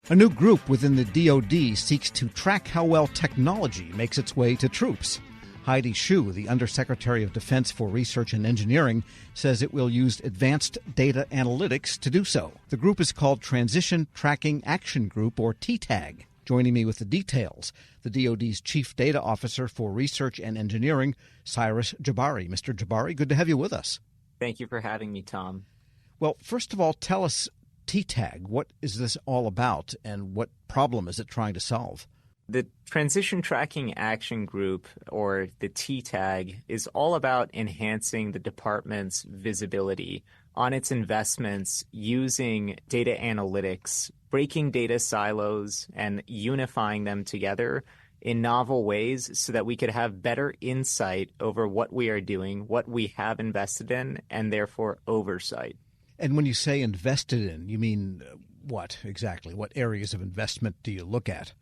A new group within the DoD seeks to track how well technology makes its way to troops. Heidi Shyu, the Undersecretary of Defense for Research and Engineering, says it will use advanced data analytics to do so. The group is called Transition Tracking Action Group, or TTAG. Joining me with the details, the DoD's Chief Data Officer for Research and Engineering, Cyrus Jabbari. Mr. Jabbari, good to have you with us. Thank you for having me, Tom. Well, first of all, tell us, TTAG, what is this all about and what problem is it trying to solve? The Transition Tracking Action Group, or the TTAG, is all about enhancing the department's visibility on its investments using data analytics, breaking data silos and unifying them together in novel ways so that we could have better insight over what we are doing, what we have invested in, and therefore oversight. And when you say invested in, you mean what exactly? What areas of investment do you look at?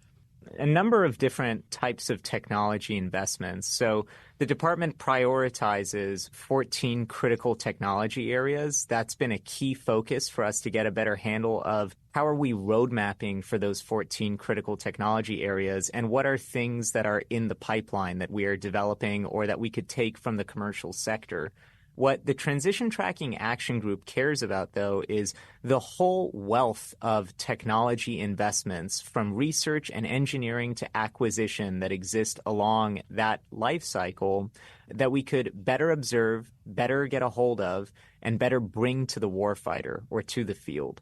A number of different types of technology investments. So the department prioritizes 14 critical technology areas. That's been a key focus for us to get a better handle of how are we road mapping for those 14 critical technology areas, and what are things that are in the pipeline that we are developing or that we could take from the commercial sector. What the Transition Tracking Action Group cares about, though, is the whole wealth of technology investments from research and engineering to acquisition that exist along that life cycle that we could better observe, better get a hold of, and better bring to the warfighter or to the field.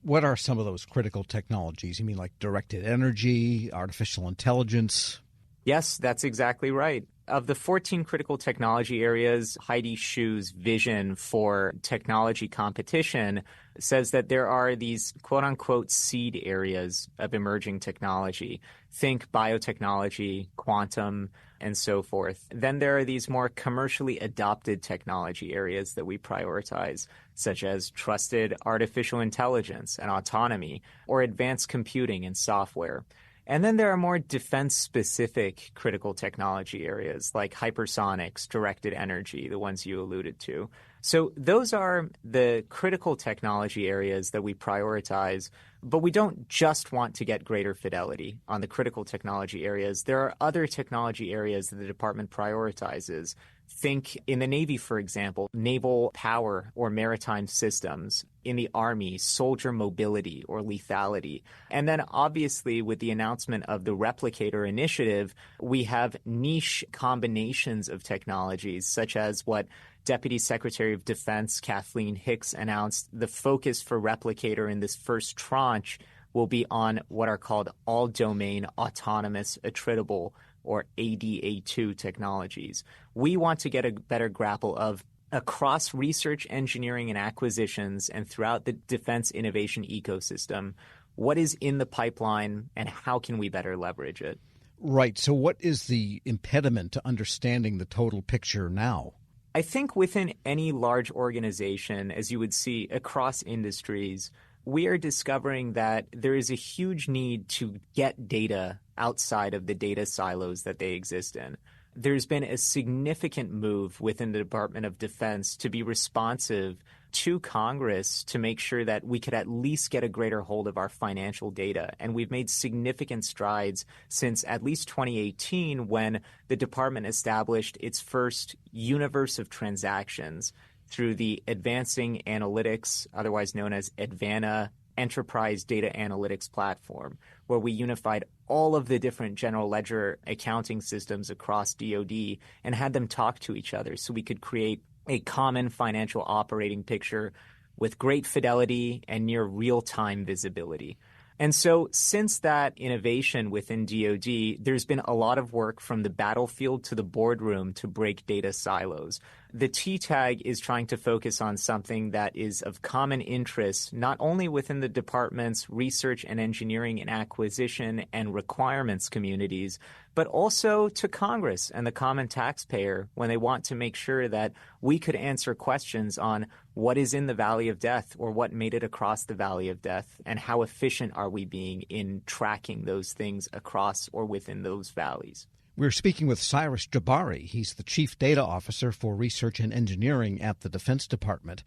What are some of those critical technologies? You mean like directed energy, artificial intelligence? Yes, that's exactly right. Of the 14 critical technology areas, Heidi Shyu's vision for technology competition says that there are these quote-unquote seed areas of emerging technology. Think biotechnology, quantum, and so forth. Then there are these more commercially adopted technology areas that we prioritize, such as trusted artificial intelligence and autonomy, or advanced computing and software. And then there are more defense-specific critical technology areas like hypersonics, directed energy, the ones you alluded to. So those are the critical technology areas that we prioritize, but we don't just want to get greater fidelity on the critical technology areas. There are other technology areas that the department prioritizes. Think in the Navy, for example, naval power or maritime systems. In the Army, soldier mobility or lethality. And then obviously with the announcement of the Replicator Initiative, we have niche combinations of technologies, such as what Deputy Secretary of Defense Kathleen Hicks announced. The focus for Replicator in this first tranche will be on what are called all-domain autonomous attritable, or ADA2 technologies. We want to get a better grapple of across research, engineering, and acquisitions, and throughout the defense innovation ecosystem, what is in the pipeline and how can we better leverage it? Right. So what is the impediment to understanding the total picture now? I think within any large organization, as you would see across industries, we are discovering that there is a huge need to get data outside of the data silos that they exist in. There's been a significant move within the Department of Defense to be responsive to Congress to make sure that we could at least get a greater hold of our financial data. And we've made significant strides since at least 2018 when the department established its first universe of transactions through the Advancing Analytics, otherwise known as Advana Enterprise Data Analytics Platform, where we unified all of the different general ledger accounting systems across DoD and had them talk to each other so we could create a common financial operating picture with great fidelity and near real-time visibility. And so since that innovation within DoD, there's been a lot of work from the battlefield to the boardroom to break data silos. The TTAG is trying to focus on something that is of common interest, not only within the department's research and engineering and acquisition and requirements communities, but also to Congress and the common taxpayer when they want to make sure that we could answer questions on what is in the Valley of Death or what made it across the Valley of Death, and how efficient are we being in tracking those things across or within those valleys. We're speaking with Cyrus Jabbari. He's the Chief Data Officer for Research and Engineering at the Defense Department.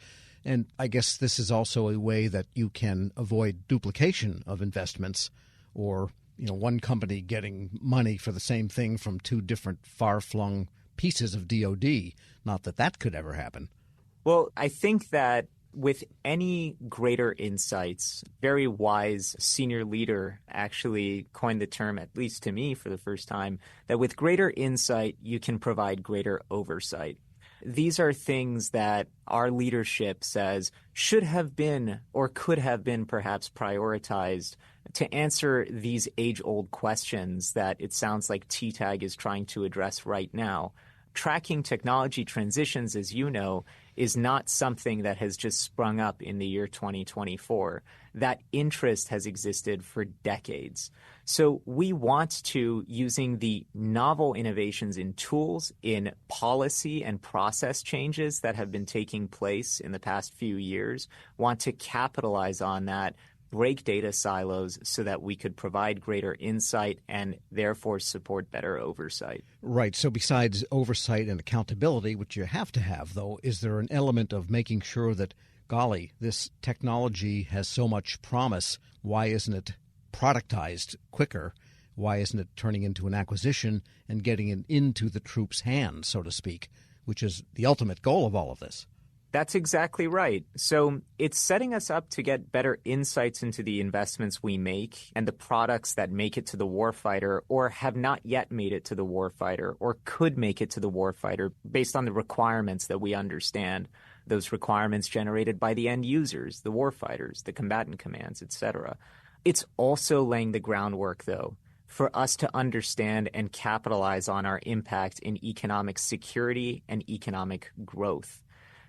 And I guess this is also a way that you can avoid duplication of investments or, one company getting money for the same thing from two different far-flung pieces of DoD. Not that that could ever happen. Well, I think that with any greater insights, very wise senior leader actually coined the term, at least to me for the first time, that with greater insight, you can provide greater oversight. These are things that our leadership says should have been or could have been perhaps prioritized to answer these age-old questions that it sounds like TTAG is trying to address right now. Tracking technology transitions, as you know, is not something that has just sprung up in the year 2024. That interest has existed for decades. So we want to, using the novel innovations in tools, in policy and process changes that have been taking place in the past few years, want to capitalize on that, break data silos so that we could provide greater insight and therefore support better oversight. Right. So besides oversight and accountability, which you have to have, though, is there an element of making sure that, golly, this technology has so much promise, why isn't it productized quicker? Why isn't it turning into an acquisition and getting it into the troops' hands, so to speak, which is the ultimate goal of all of this? That's exactly right. So it's setting us up to get better insights into the investments we make and the products that make it to the warfighter or have not yet made it to the warfighter or could make it to the warfighter based on the requirements that we understand, those requirements generated by the end users, the warfighters, the combatant commands, etc. It's also laying the groundwork, though, for us to understand and capitalize on our impact in economic security and economic growth.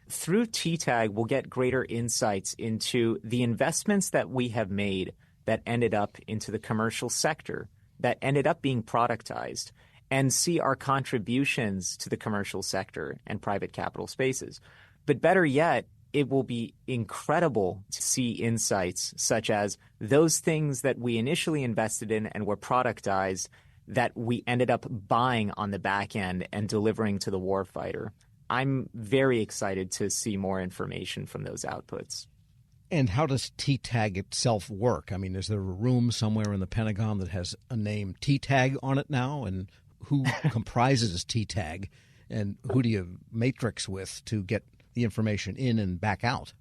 Through TTAG, we'll get greater insights into the investments that we have made that ended up into the commercial sector, that ended up being productized, and see our contributions to the commercial sector and private capital spaces. But better yet, it will be incredible to see insights such as those things that we initially invested in and were productized that we ended up buying on the back end and delivering to the warfighter. I'm very excited to see more information from those outputs. And how does TTAG itself work? I mean, is there a room somewhere in the Pentagon that has a name TTAG on it now? And who comprises TTAG? And who do you matrix with to get the information in and back out?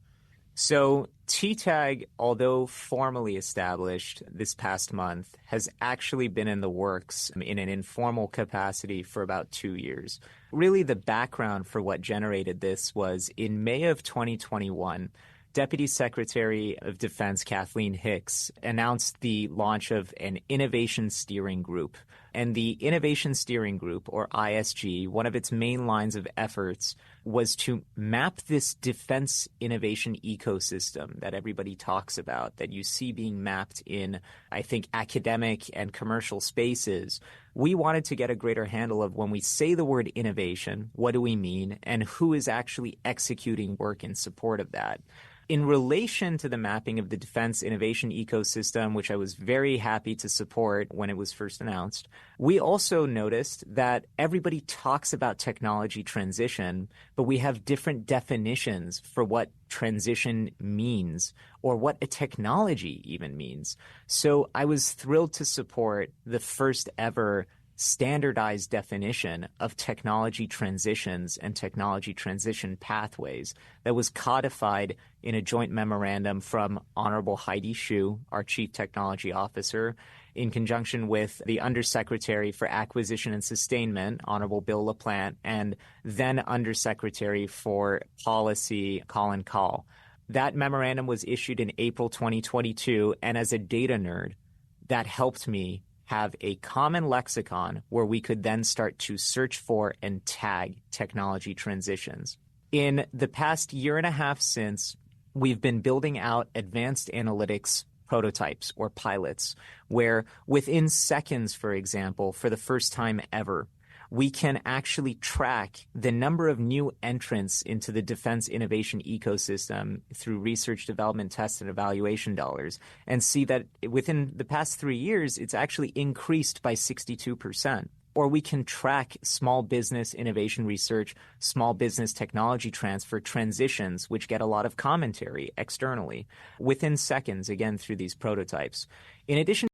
So TTAG, although formally established this past month, has actually been in the works in an informal capacity for about 2 years. Really, the background for what generated this was in May of 2021, Deputy Secretary of Defense Kathleen Hicks announced the launch of an Innovation Steering Group. And the Innovation Steering Group, or ISG, one of its main lines of efforts was to map this defense innovation ecosystem that everybody talks about, that you see being mapped in, I think, academic and commercial spaces. We wanted to get a greater handle of when we say the word innovation, what do we mean, and who is actually executing work in support of that. In relation to the mapping of the defense innovation ecosystem, which I was very happy to support when it was first announced, we also noticed that everybody talks about technology transition, but we have different definitions for what transition means or what a technology even means. So I was thrilled to support the first ever standardized definition of technology transitions and technology transition pathways that was codified in a joint memorandum from Honorable Heidi Shyu, our Chief Technology Officer, in conjunction with the Undersecretary for Acquisition and Sustainment, Honorable Bill LaPlante, and then Undersecretary for Policy, Colin Kahl. That memorandum was issued in April 2022, and as a data nerd, that helped me have a common lexicon where we could then start to search for and tag technology transitions. In the past year and a half since, we've been building out advanced analytics prototypes or pilots where within seconds, for example, for the first time ever, we can actually track the number of new entrants into the defense innovation ecosystem through research, development, test, and evaluation dollars and see that within the past 3 years, it's actually increased by 62%. or we can track small business innovation research, small business technology transfer transitions, which get a lot of commentary externally within seconds, again, through these prototypes. In addition